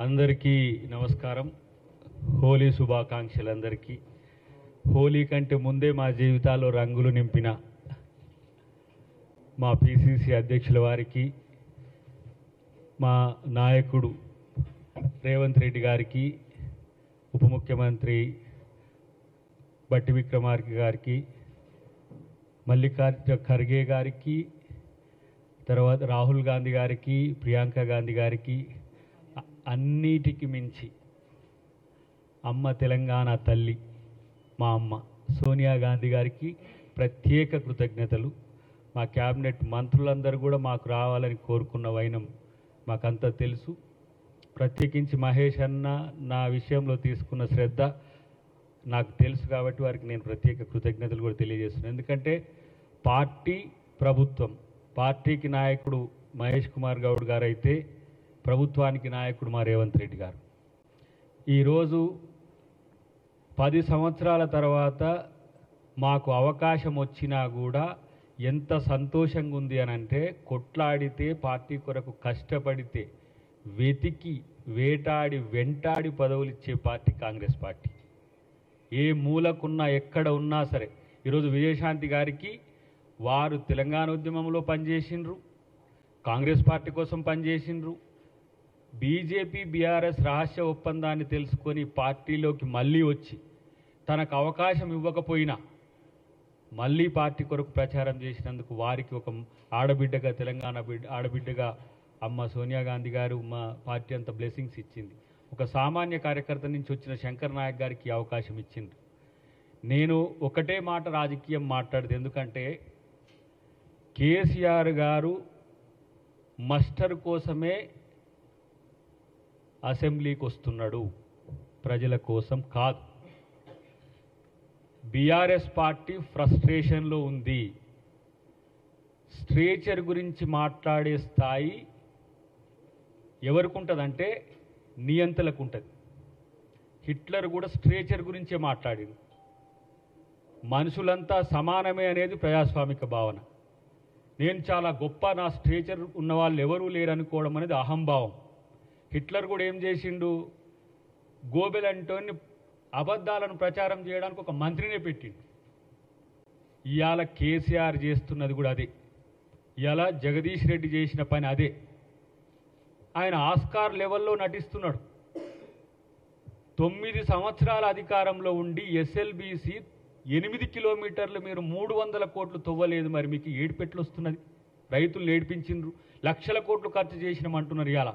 అందరికీ నమస్కారం. హోలీ శుభాకాంక్షలు అందరికీ. హోలీ కంటే ముందే మా జీవితాల్లో రంగులు నింపిన మా పిసిసి అధ్యక్షుల వారికి, మా నాయకుడు రేవంత్ రెడ్డి గారికి, ఉప ముఖ్యమంత్రి బట్టి విక్రమార్క గారికి, మల్లికార్జున ఖర్గే గారికి, తర్వాత రాహుల్ గాంధీ గారికి, ప్రియాంక గాంధీ గారికి, అన్నిటికి మించి అమ్మ తెలంగాణ తల్లి మా అమ్మ సోనియా గాంధీ గారికి ప్రత్యేక కృతజ్ఞతలు. మా క్యాబినెట్ మంత్రులందరూ కూడా మాకు రావాలని కోరుకున్న వైనం మాకంతా తెలుసు. ప్రత్యేకించి మహేష్ అన్న నా విషయంలో తీసుకున్న శ్రద్ధ నాకు తెలుసు కాబట్టి వారికి నేను ప్రత్యేక కృతజ్ఞతలు కూడా తెలియజేస్తున్నాను. ఎందుకంటే పార్టీ ప్రభుత్వం, పార్టీకి నాయకుడు మహేష్ కుమార్ గౌడ్ గారు అయితే ప్రభుత్వానికి నాయకుడు మా రేవంత్ రెడ్డి గారు. ఈరోజు 10 సంవత్సరాల తర్వాత మాకు అవకాశం వచ్చినా కూడా ఎంత సంతోషంగా ఉంది అని అంటే, కొట్లాడితే పార్టీ కొరకు కష్టపడితే వెతికి వేటాడి వెంటాడి పదవులు ఇచ్చే పార్టీ కాంగ్రెస్ పార్టీ. ఏ మూలకున్నా ఎక్కడ ఉన్నా సరే, ఈరోజు విజయశాంతి గారికి వారు తెలంగాణ ఉద్యమంలో పనిచేసిండ్రు, కాంగ్రెస్ పార్టీ కోసం పనిచేసిండ్రు, బీజేపీ బీఆర్ఎస్ రహస్య ఒప్పందాన్ని తెలుసుకొని పార్టీలోకి మళ్ళీ వచ్చి తనకు అవకాశం ఇవ్వకపోయినా మళ్ళీ పార్టీ కొరకు ప్రచారం చేసినందుకు వారికి ఒక ఆడబిడ్డగా, తెలంగాణ ఆడబిడ్డగా అమ్మ సోనియా గాంధీ గారు మా పార్టీ అంత బ్లెస్సింగ్స్ ఇచ్చింది. ఒక సామాన్య కార్యకర్త నుంచి వచ్చిన శంకర్ నాయక్ గారికి అవకాశం ఇచ్చింది. నేను ఒకటే మాట రాజకీయం మాట్లాడితే, ఎందుకంటే కేసీఆర్ గారు మస్టర్ కోసమే అసెంబ్లీకి వస్తున్నాడు, ప్రజల కోసం కాదు. బీఆర్ఎస్ పార్టీ ఫ్రస్ట్రేషన్లో ఉంది. స్ట్రేచర్ గురించి మాట్లాడే స్థాయి ఎవరికి ఉంటుందంటే నియంతలకు ఉంటుంది. హిట్లర్ కూడా స్ట్రేచర్ గురించే మాట్లాడింది. మనుషులంతా సమానమే అనేది ప్రజాస్వామిక భావన. నేను చాలా గొప్ప, నా స్ట్రేచర్ ఉన్న వాళ్ళు ఎవరూ లేరనుకోవడం అనేది అహంభావం. హిట్లర్ కూడా ఏం చేసిండు, గోబెల్ అంటోని అబద్ధాలను ప్రచారం చేయడానికి ఒక మంత్రినే పెట్టిండు. ఇవాళ కేసీఆర్ చేస్తున్నది కూడా అదే. ఇవాళ జగదీష్ రెడ్డి చేసిన పని అదే. ఆయన ఆస్కార్ లెవెల్లో నటిస్తున్నాడు. 9 సంవత్సరాల అధికారంలో ఉండి ఎస్ఎల్బీసీ 8 కిలోమీటర్లు మీరు 300 కోట్లు తవ్వలేదు, మరి మీకు ఏడుపెట్లు వస్తున్నది? రైతులు ఏడిపించిండ్రు, లక్షల కోట్లు ఖర్చు చేసినామంటున్నారు. ఇవాళ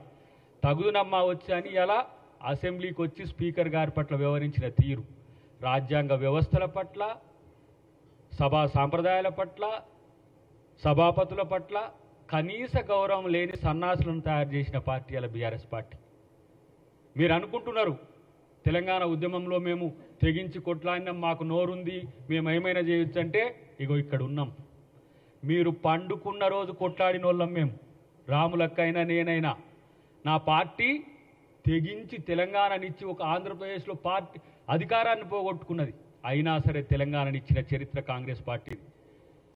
తగుదునమ్మా వచ్చి అని ఇలా అసెంబ్లీకి వచ్చి స్పీకర్ గారి పట్ల వ్యవహరించిన తీరు, రాజ్యాంగ వ్యవస్థల పట్ల, సభా సాంప్రదాయాల పట్ల, సభాపతుల పట్ల కనీస గౌరవం లేని సన్నాసులను తయారు చేసిన పార్టీ అలా బీఆర్ఎస్ పార్టీ. మీరు అనుకుంటున్నారు తెలంగాణ ఉద్యమంలో మేము తెగించి కొట్లాడినాం, మాకు నోరుంది, మేము ఏమైనా చేయొచ్చు అంటే, ఇగో ఇక్కడ ఉన్నాం. మీరు పండుకున్న రోజు కొట్లాడిన వాళ్ళం మేము, రాములక్కైనా నేనైనా. నా పార్టీ తెగించి తెలంగాణనిచ్చి ఒక ఆంధ్రప్రదేశ్లో పార్టీ అధికారాన్ని పోగొట్టుకున్నది, అయినా సరే తెలంగాణనిచ్చిన చరిత్ర కాంగ్రెస్ పార్టీది.